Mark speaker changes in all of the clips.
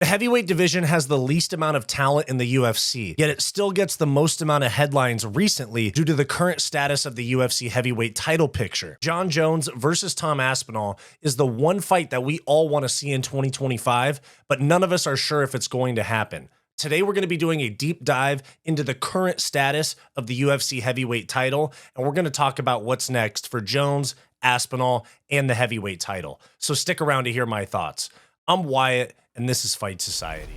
Speaker 1: The heavyweight division has the least amount of talent in the UFC, yet it still gets the most amount of headlines recently due to the current status of the UFC heavyweight title picture. Jon Jones versus Tom Aspinall is the one fight that we all want to see in 2025, but none of us are sure if it's going to happen. Today, we're going to be doing a deep dive into the current status of the UFC heavyweight title, and we're going to talk about what's next for Jones, Aspinall, and the heavyweight title. So stick around to hear my thoughts. I'm Wyatt, and this is Fight Society.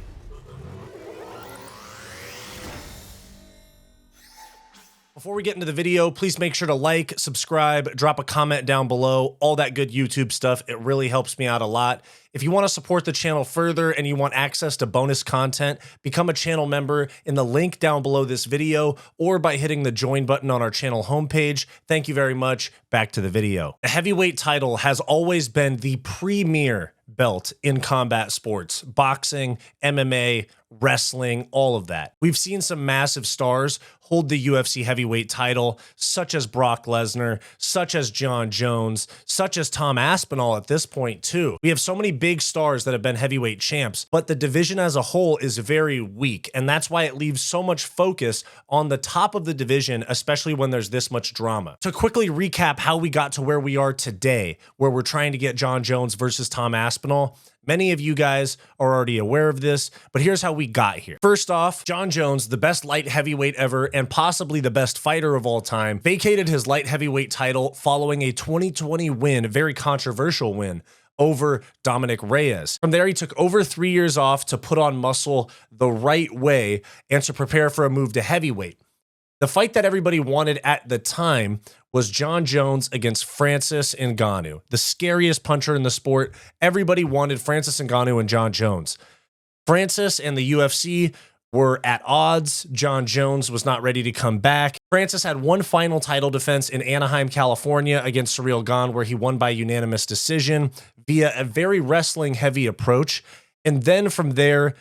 Speaker 1: Before we get into the video, please make sure to like, subscribe, drop a comment down below, all that good YouTube stuff. It really helps me out a lot. If you want to support the channel further and you want access to bonus content, become a channel member in the link down below this video or by hitting the join button on our channel homepage. Thank you very much. Back to the video. The heavyweight title has always been the premier belt in combat sports, boxing, MMA, wrestling, all of that. We've seen some massive stars hold the UFC heavyweight title, such as Brock Lesnar, such as Jon Jones, such as Tom Aspinall at this point too. We have so many big stars that have been heavyweight champs, but the division as a whole is very weak, and that's why it leaves so much focus on the top of the division, especially when there's this much drama. To quickly recap how we got to where we are today, where we're trying to get Jon Jones versus Tom Aspinall, many of you guys are already aware of this, but here's how we got here. First off, Jon Jones, the best light heavyweight ever and possibly the best fighter of all time, vacated his light heavyweight title following a 2020 win, a very controversial win, over Dominic Reyes. From there, he took over 3 years off to put on muscle the right way and to prepare for a move to heavyweight. The fight that everybody wanted at the time was Jon Jones against Francis Ngannou, the scariest puncher in the sport. Everybody wanted Francis Ngannou and Jon Jones. Francis and the UFC were at odds. Jon Jones was not ready to come back. Francis had one final title defense in Anaheim, California against Ciryl Gane, where he won by unanimous decision via a very wrestling-heavy approach. And then from there,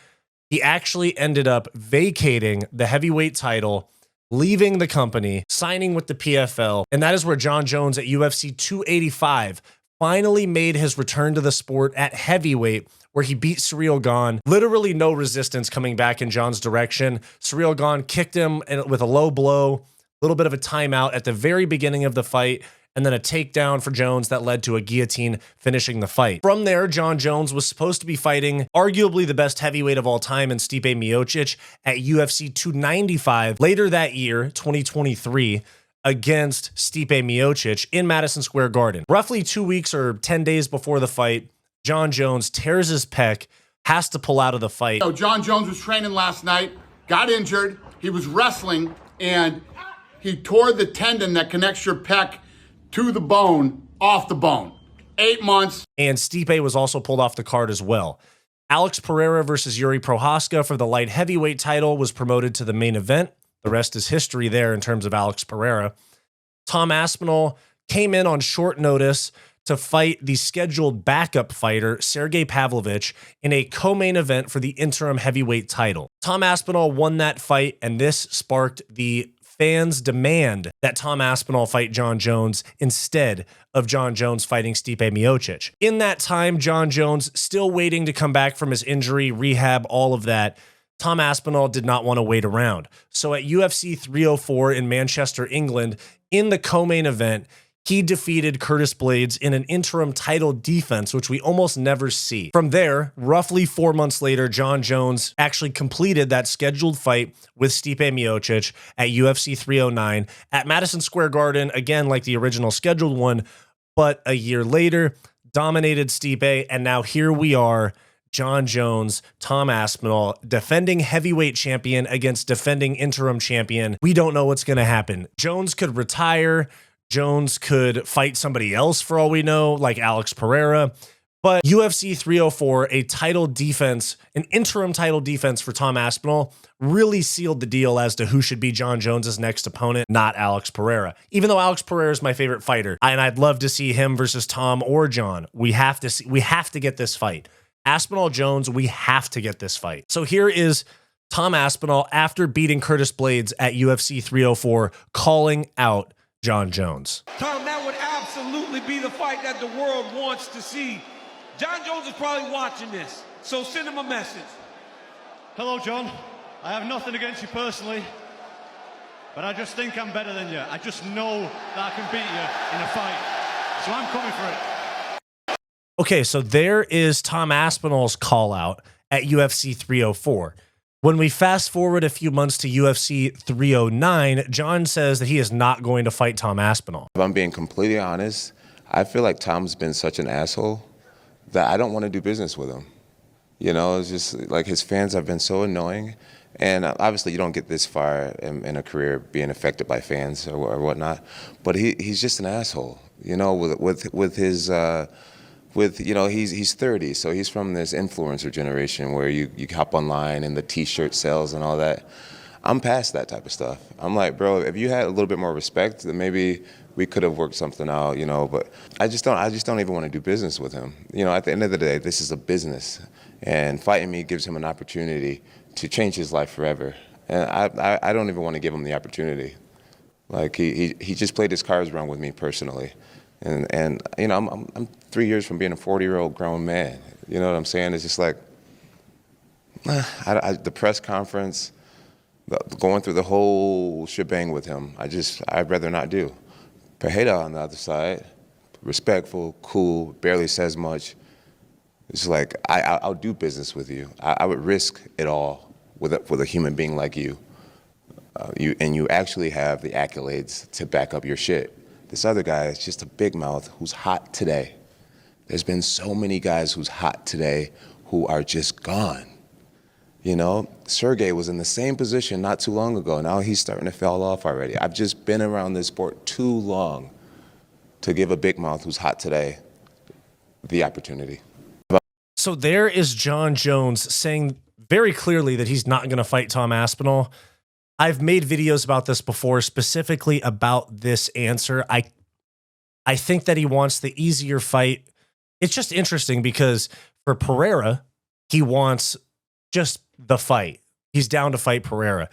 Speaker 1: he actually ended up vacating the heavyweight title, leaving the company, signing with the PFL, and that is where Jon Jones at UFC 285 finally made his return to the sport at heavyweight, where he beat Ciryl Gane. Literally no resistance coming back in Jon's direction. Ciryl Gane kicked him with a low blow, a little bit of a timeout at the very beginning of the fight, and then a takedown for Jones that led to a guillotine finishing the fight. From there, Jon Jones was supposed to be fighting arguably the best heavyweight of all time in Stipe Miocic at UFC 295 later that year, 2023, against Stipe Miocic in Madison Square Garden. Roughly 2 weeks or 10 days before the fight, Jon Jones tears his pec, has to pull out of the fight.
Speaker 2: So Jon Jones was training last night, got injured, he was wrestling, and he tore the tendon that connects your pec to the bone, off the bone. 8 months.
Speaker 1: And Stipe was also pulled off the card as well. Alex Pereira versus Yuri Prohaska for the light heavyweight title was promoted to the main event. The rest is history there in terms of Alex Pereira. Tom Aspinall came in on short notice to fight the scheduled backup fighter, Sergey Pavlovich, in a co-main event for the interim heavyweight title. Tom Aspinall won that fight, and this sparked the fans' demand that Tom Aspinall fight Jon Jones instead of Jon Jones fighting Stipe Miocic. In that time, Jon Jones still waiting to come back from his injury, rehab, all of that. Tom Aspinall did not want to wait around. So at UFC 304 in Manchester, England, in the co-main event, he defeated Curtis Blaydes in an interim title defense, which we almost never see. From there, roughly 4 months later, Jon Jones actually completed that scheduled fight with Stipe Miocic at UFC 309 at Madison Square Garden, again, like the original scheduled one, but a year later, dominated Stipe, and now here we are, Jon Jones, Tom Aspinall, defending heavyweight champion against defending interim champion. We don't know what's going to happen. Jones could retire. Jones could fight somebody else for all we know, like Alex Pereira. But UFC 304, a title defense, an interim title defense for Tom Aspinall, really sealed the deal as to who should be Jon Jones's next opponent, not Alex Pereira. Even though Alex Pereira is my favorite fighter, and I'd love to see him versus Tom or Jon. We have to get this fight. Aspinall Jones, we have to get this fight. So here is Tom Aspinall after beating Curtis Blaydes at UFC 304, calling out Jon Jones.
Speaker 3: Tom, that would absolutely be the fight that the world wants to see. Jon Jones is probably watching this, so send him a message.
Speaker 4: Hello, John. I have nothing against you personally, but I just think I'm better than you. I just know that I can beat you in a fight, so I'm coming for it.
Speaker 1: Okay, so there is Tom Aspinall's call out at UFC 304. When we fast forward a few months to UFC 309, Jon says that he is not going to fight Tom Aspinall.
Speaker 5: If I'm being completely honest, I feel like Tom's been such an asshole that I don't want to do business with him. You know, it's just like his fans have been so annoying. And obviously you don't get this far in a career being affected by fans or whatnot. But he's just an asshole, you know, with his... you know, he's 30, so he's from this influencer generation where you hop online and the t-shirt sales and all that. I'm past that type of stuff. I'm like, bro, if you had a little bit more respect, then maybe we could have worked something out, you know, but I just don't even want to do business with him. You know, at the end of the day, this is a business, and fighting me gives him an opportunity to change his life forever. And I don't even want to give him the opportunity. Like, he just played his cards wrong with me personally. And you know, I'm 3 years from being a 40-year-old grown man. You know what I'm saying? It's just like, the press conference, going through the whole shebang with him, I'd rather not do. Pereira on the other side, respectful, cool, barely says much. It's like, I'll do business with you. I would risk it all with a human being like you. You actually have the accolades to back up your shit. This other guy is just a big mouth who's hot today. There's been so many guys who's hot today who are just gone. You know, Sergey was in the same position not too long ago. Now he's starting to fall off already. I've just been around this sport too long to give a big mouth who's hot today the opportunity.
Speaker 1: So there is Jon Jones saying very clearly that he's not going to fight Tom Aspinall. I've made videos about this before, specifically about this answer. I think that he wants the easier fight. It's just interesting because for Pereira, he wants just the fight. He's down to fight Pereira.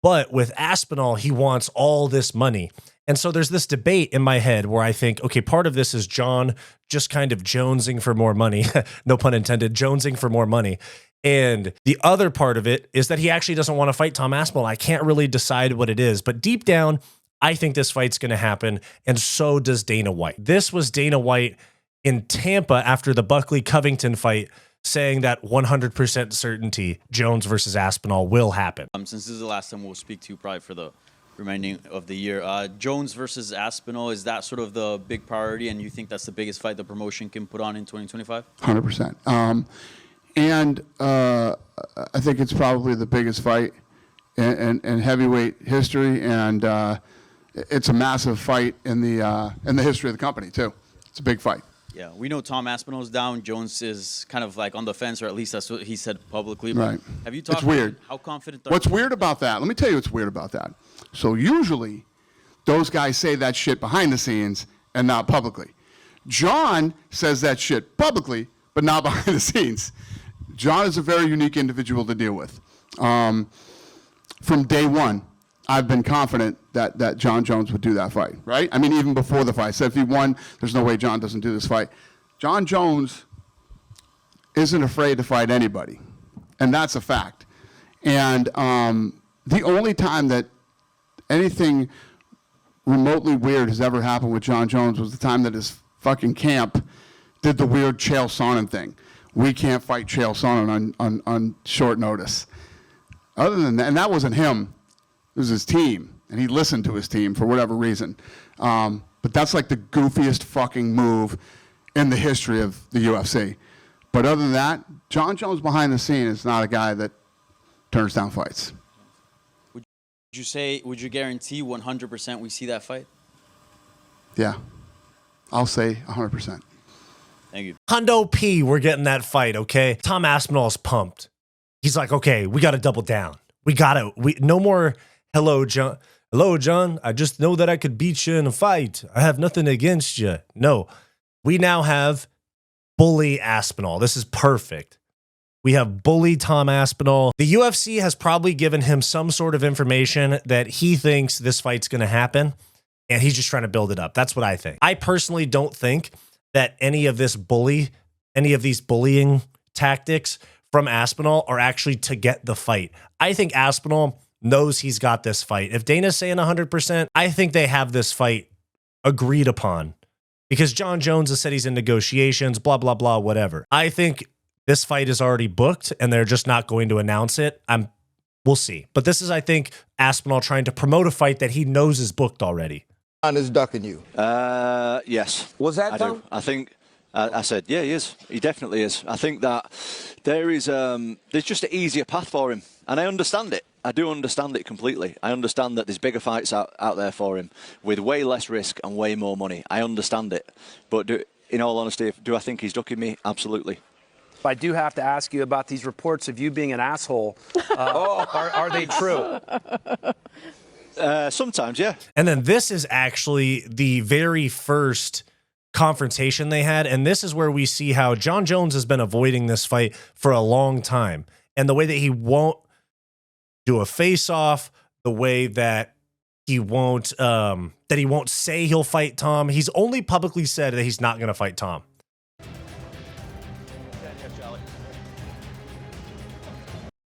Speaker 1: But with Aspinall, he wants all this money. And so there's this debate in my head where I think, okay, part of this is Jon just kind of jonesing for more money. No pun intended, jonesing for more money. And the other part of it is that he actually doesn't want to fight Tom Aspinall. I can't really decide what it is, but deep down, I think this fight's going to happen, and so does Dana White. This was Dana White in Tampa after the Buckley-Covington fight, saying that 100% certainty Jones versus Aspinall will happen.
Speaker 6: Since this is the last time we'll speak to you probably for the remaining of the year, Jones versus Aspinall, is that sort of the big priority, and you think that's the biggest fight the promotion can put on in 2025?
Speaker 2: 100%. And I think it's probably the biggest fight in heavyweight history, and it's a massive fight in the history of the company too. It's a big fight.
Speaker 6: Yeah, we know Tom Aspinall's down. Jones is kind of like on the fence, or at least that's what he said publicly. But
Speaker 2: right.
Speaker 6: Have you talked?
Speaker 2: It's weird.
Speaker 6: How confident?
Speaker 2: What's weird about that? Let me tell you what's weird about that. So usually, those guys say that shit behind the scenes and not publicly. Jon says that shit publicly, but not behind the scenes. Jon is a very unique individual to deal with. From day one, I've been confident that Jon Jones would do that fight, right? I mean, even before the fight. I said if he won, there's no way Jon doesn't do this fight. Jon Jones isn't afraid to fight anybody, and that's a fact. And the only time that anything remotely weird has ever happened with Jon Jones was the time that his fucking camp did the weird Chael Sonnen thing. We can't fight Chael Sonnen on short notice. Other than that, and that wasn't him, it was his team, and he listened to his team for whatever reason. But that's like the goofiest fucking move in the history of the UFC. But other than that, Jon Jones behind the scene is not a guy that turns down fights.
Speaker 6: Would you guarantee 100% we see that fight?
Speaker 2: Yeah, I'll say 100%.
Speaker 6: Thank you.
Speaker 1: Hondo P, we're getting that fight, okay? Tom Aspinall's pumped. He's like, okay, we got to double down. No more, hello, Jon. Hello, Jon. I just know that I could beat you in a fight. I have nothing against you. No, we now have bully Aspinall. This is perfect. We have bully Tom Aspinall. The UFC has probably given him some sort of information that he thinks this fight's going to happen, and he's just trying to build it up. That's what I think. I personally don't think that any of this bully any of these bullying tactics from Aspinall are actually to get the fight. I think Aspinall knows he's got this fight. If Dana's saying 100%, I think they have this fight agreed upon because Jon Jones has said he's in negotiations, blah, blah, blah, whatever. I think this fight is already booked and they're just not going to announce it. We'll see. But this is, I think, Aspinall trying to promote a fight that he knows is booked already.
Speaker 7: Is ducking you.
Speaker 8: Yes.
Speaker 7: Was that
Speaker 8: I
Speaker 7: Tom?
Speaker 8: do. I think I said, yeah, he is. He definitely is. I think that there's just an easier path for him, and I understand it. I do understand it completely. I understand that there's bigger fights out there for him with way less risk and way more money. I understand it, but in all honesty, do I think he's ducking me? Absolutely.
Speaker 9: I do have to ask you about these reports of you being an asshole. Are they true?
Speaker 8: Sometimes, yeah.
Speaker 1: And then this is actually the very first confrontation they had. And this is where we see how Jon Jones has been avoiding this fight for a long time. And the way that he won't do a face-off, the way that he won't say he'll fight Tom. He's only publicly said that he's not going to fight Tom.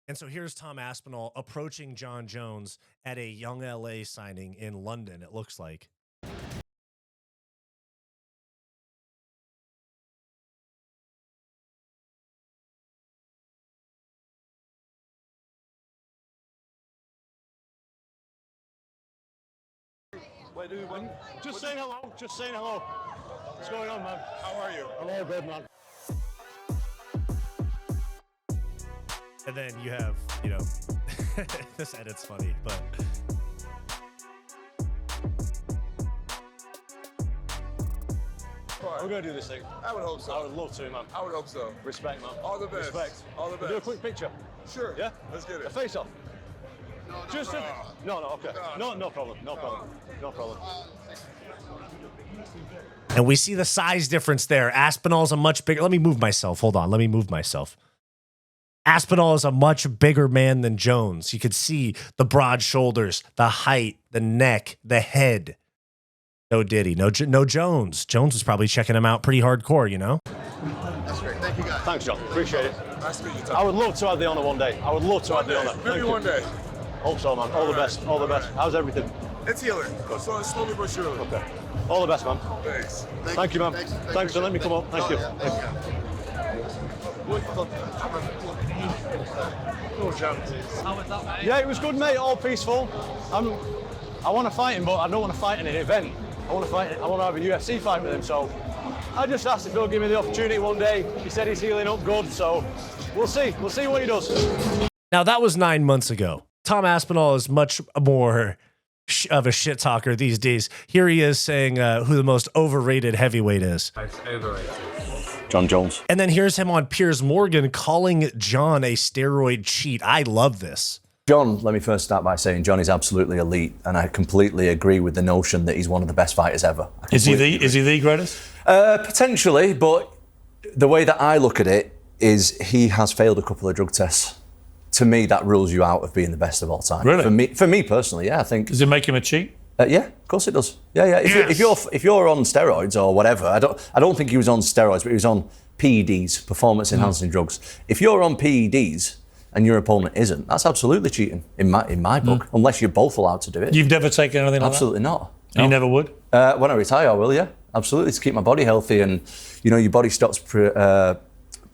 Speaker 1: And so here's Tom Aspinall approaching Jon Jones at a Young LA signing in London, it looks like.
Speaker 4: Wait, just saying hello. Just saying hello. What's going on, man? How are you? I'm all good, man.
Speaker 1: And then you have, this edit's funny, but
Speaker 4: We're going to do this thing.
Speaker 10: I would hope so.
Speaker 4: I would love to, man.
Speaker 10: I would hope so.
Speaker 4: Respect, man.
Speaker 10: All the best.
Speaker 4: Respect.
Speaker 10: All the best.
Speaker 4: We'll do a quick picture.
Speaker 10: Sure.
Speaker 4: Yeah?
Speaker 10: Let's get it.
Speaker 4: A face-off.
Speaker 10: No,
Speaker 4: okay. No problem. No problem.
Speaker 1: and we see the size difference there. Aspinall's a much bigger. Let me move myself. Hold on. Let me move myself. Aspinall is a much bigger man than Jones. You could see the broad shoulders, the height, the neck, the head. No Diddy, no Jones. Jones was probably checking him out pretty hardcore,
Speaker 10: That's great. Thank you, guys.
Speaker 4: Thanks, John. Appreciate it.
Speaker 10: Nice to meet you, Tom.
Speaker 4: I would love to have the honor one day. I would love to have the honor.
Speaker 10: Maybe one day.
Speaker 4: Hope so, man. All the best. All the best. How's everything?
Speaker 10: It's healing. So slowly but surely.
Speaker 4: Okay. All the best, man.
Speaker 10: Thanks.
Speaker 4: Thank you, man. Thanks for letting me come up. Thank you. Yeah, it was good, mate. All peaceful. I want to fight him, but I don't want to fight in an event. I want to have a UFC fight with him. So I just asked if he'll give me the opportunity one day. He said he's healing up good, so we'll see. We'll see what he does.
Speaker 1: Now, that was 9 months ago. Tom Aspinall is much more of a shit talker these days. Here he is saying who the most overrated heavyweight is.
Speaker 11: Overrated.
Speaker 6: Jon Jones.
Speaker 1: And then here's him on Piers Morgan calling Jon a steroid cheat. I love this.
Speaker 11: Jon, let me first start by saying Jon is absolutely elite, and I completely agree with the notion that he's one of the best fighters ever.
Speaker 12: Is he the greatest?
Speaker 11: Potentially, but the way that I look at it is he has failed a couple of drug tests. To me, that rules you out of being the best of all time.
Speaker 12: Really?
Speaker 11: For me personally, yeah, I think.
Speaker 12: Does it make him a cheat?
Speaker 11: Yeah, of course it does. Yeah. If you're on steroids or whatever, I don't think he was on steroids, but he was on PEDs, performance enhancing drugs. If you're on PEDs and your opponent isn't, that's absolutely cheating in my book. Unless you're both allowed to do it.
Speaker 12: You've never taken anything like
Speaker 11: absolutely
Speaker 12: that?
Speaker 11: Not.
Speaker 12: You never would?
Speaker 11: When I retire, I will. Yeah, absolutely, to keep my body healthy and your body stops.
Speaker 1: I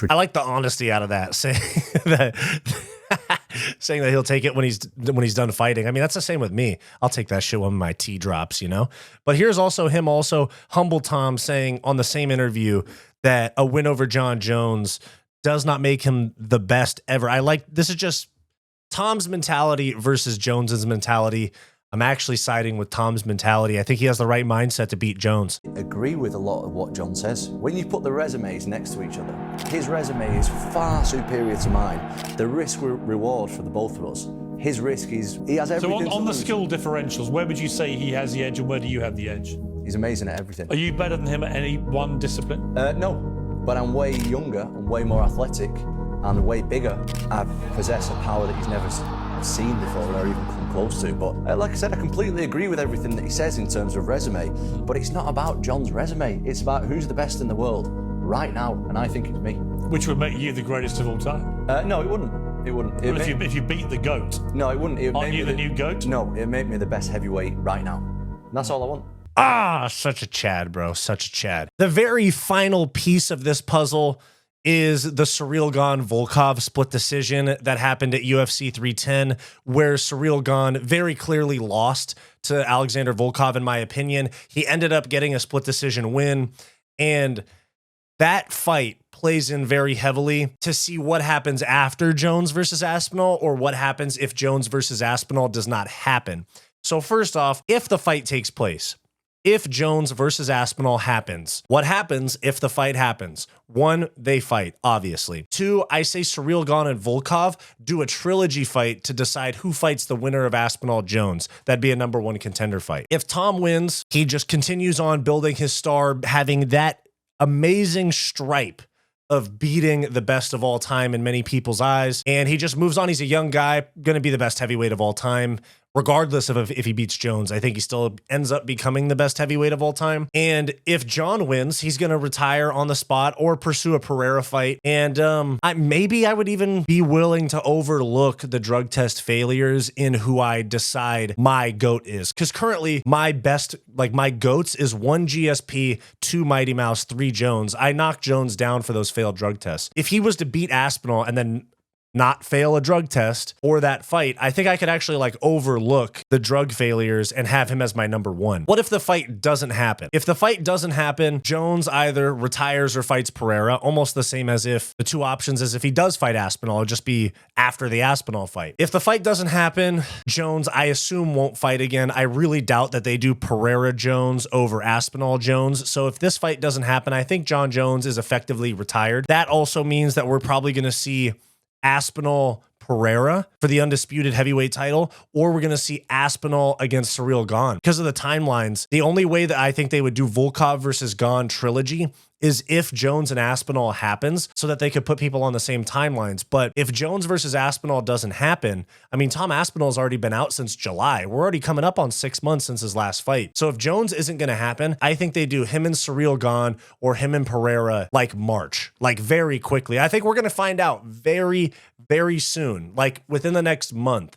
Speaker 1: like the honesty out of that, saying that. Saying that he'll take it when he's done fighting. I mean, that's the same with me. I'll take that shit when my T drops, But here's also him humble Tom saying on the same interview that a win over Jon Jones does not make him the best ever. This is just Tom's mentality versus Jones's mentality. I'm actually siding with Tom's mentality. I think he has the right mindset to beat Jones.
Speaker 11: I agree with a lot of what Jon says. When you put the resumes next to each other, his resume is far superior to mine. The risk-reward for the both of us. His risk is, he has everything.
Speaker 12: So on the skill differentials, where would you say he has the edge and where do you have the edge?
Speaker 11: He's amazing at everything.
Speaker 12: Are you better than him at any one discipline?
Speaker 11: No, but I'm way younger and way more athletic and way bigger. I possess a power that he's never seen before or even come close to. But like I said, I completely agree with everything that he says in terms of resume, but it's not about Jon's resume. It's about who's the best in the world right now, and I think it's me.
Speaker 12: Which would make you the greatest of all time.
Speaker 11: No, it wouldn't. It wouldn't.
Speaker 12: Well, if you beat the GOAT.
Speaker 11: No, it wouldn't. It would
Speaker 12: Aren't you the new GOAT?
Speaker 11: No, it'd make me the best heavyweight right now. And that's all I want.
Speaker 1: Ah, such a Chad, bro. Such a Chad. The very final piece of this puzzle is the Ciryl Gane-Volkov split decision that happened at UFC 310, where Ciryl Gane very clearly lost to Alexander Volkov, in my opinion. He ended up getting a split decision win, and that fight plays in very heavily to see what happens after Jones versus Aspinall, or what happens if Jones versus Aspinall does not happen. So first off, if the fight takes place, if Jones versus Aspinall happens, what happens if the fight happens? 1, they fight, obviously. 2, I say Ciryl Gane and Volkov do a trilogy fight to decide who fights the winner of Aspinall-Jones. That'd be a #1 contender fight. If Tom wins, he just continues on building his star, having that amazing stripe of beating the best of all time in many people's eyes. And he just moves on. He's a young guy, going to be the best heavyweight of all time, regardless of if he beats Jones. I think he still ends up becoming the best heavyweight of all time. And if Jon wins, he's going to retire on the spot or pursue a Pereira fight. And maybe I would even be willing to overlook the drug test failures in who I decide my GOAT is. Because currently my best, like my GOATs is 1 GSP, 2 Mighty Mouse, 3 Jones. I knocked Jones down for those failed drug tests. If he was to beat Aspinall and then not fail a drug test or that fight, I think I could actually like overlook the drug failures and have him as my #1. What if the fight doesn't happen? If the fight doesn't happen, Jones either retires or fights Pereira, almost the same as if the two options is if he does fight Aspinall, it'll just be after the Aspinall fight. If the fight doesn't happen, Jones, I assume, won't fight again. I really doubt that they do Pereira Jones over Aspinall Jones. So if this fight doesn't happen, I think Jon Jones is effectively retired. That also means that we're probably going to see Aspinall Pereira for the undisputed heavyweight title, or we're going to see Aspinall against Ciryl Gane. Because of the timelines, the only way that I think they would do Volkov versus Gane trilogy is if Jones and Aspinall happens, so that they could put people on the same timelines. But if Jones versus Aspinall doesn't happen, I mean, Tom Aspinall's already been out since July. We're already coming up on 6 months since his last fight. So if Jones isn't going to happen, I think they do him and Ciryl Gane or him and Pereira like March, like very quickly. I think we're going to find out very, very soon, like within the next month,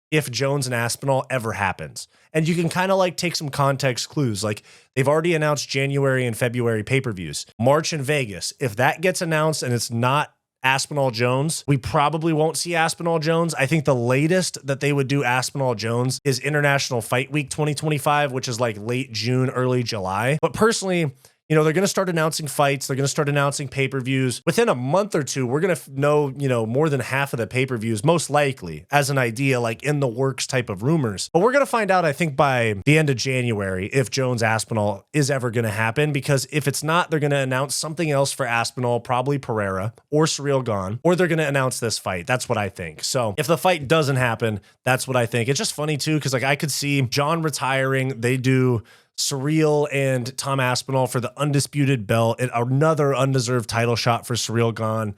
Speaker 1: if Jones and Aspinall ever happens. And you can kind of like take some context clues. Like they've already announced January and February pay-per-views. March in Vegas. If that gets announced and it's not Aspinall Jones, we probably won't see Aspinall Jones. I think the latest that they would do Aspinall Jones is International Fight Week 2025, which is like late June, early July. But personally, you know, they're going to start announcing fights. They're going to start announcing pay-per-views. Within a month or two, we're going to know, you know, more than half of the pay-per-views, most likely, as an idea, like in the works type of rumors. But we're going to find out, I think, by the end of January if Jones Aspinall is ever going to happen, because if it's not, they're going to announce something else for Aspinall, probably Pereira or Ciryl Gane, or they're going to announce this fight. That's what I think. So if the fight doesn't happen, that's what I think. It's just funny, too, because like I could see Jon retiring. They do Ciryl and Tom Aspinall for the undisputed belt, and another undeserved title shot for Ciryl Gane.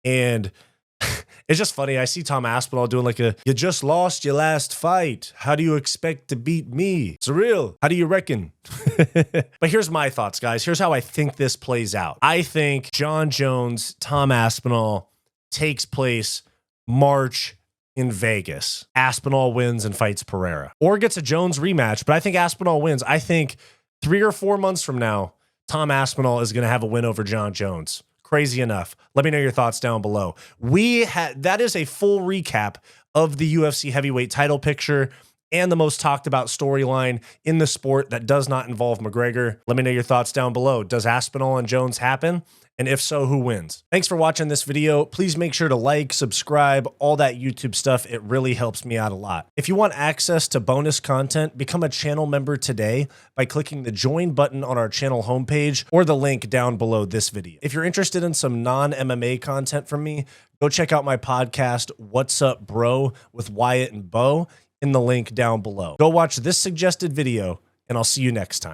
Speaker 1: And it's just funny. I see Tom Aspinall doing like you just lost your last fight. How do you expect to beat me? Ciryl, how do you reckon? But here's my thoughts, guys. Here's how I think this plays out. I think Jon Jones, Tom Aspinall takes place March in Vegas. Aspinall wins and fights Pereira, or gets a Jones rematch, but I think Aspinall wins. I think 3 or 4 months from now, Tom Aspinall is going to have a win over Jon Jones. Crazy enough. Let me know your thoughts down below. That is a full recap of the UFC heavyweight title picture and the most talked about storyline in the sport that does not involve McGregor. Let me know your thoughts down below. Does Aspinall and Jones happen? And if so, who wins? Thanks for watching this video. Please make sure to like, subscribe, all that YouTube stuff. It really helps me out a lot. If you want access to bonus content, become a channel member today by clicking the join button on our channel homepage or the link down below this video. If you're interested in some non-MMA content from me, go check out my podcast, What's Up Bro, with Wyatt and Bo, in the link down below. Go watch this suggested video, and I'll see you next time.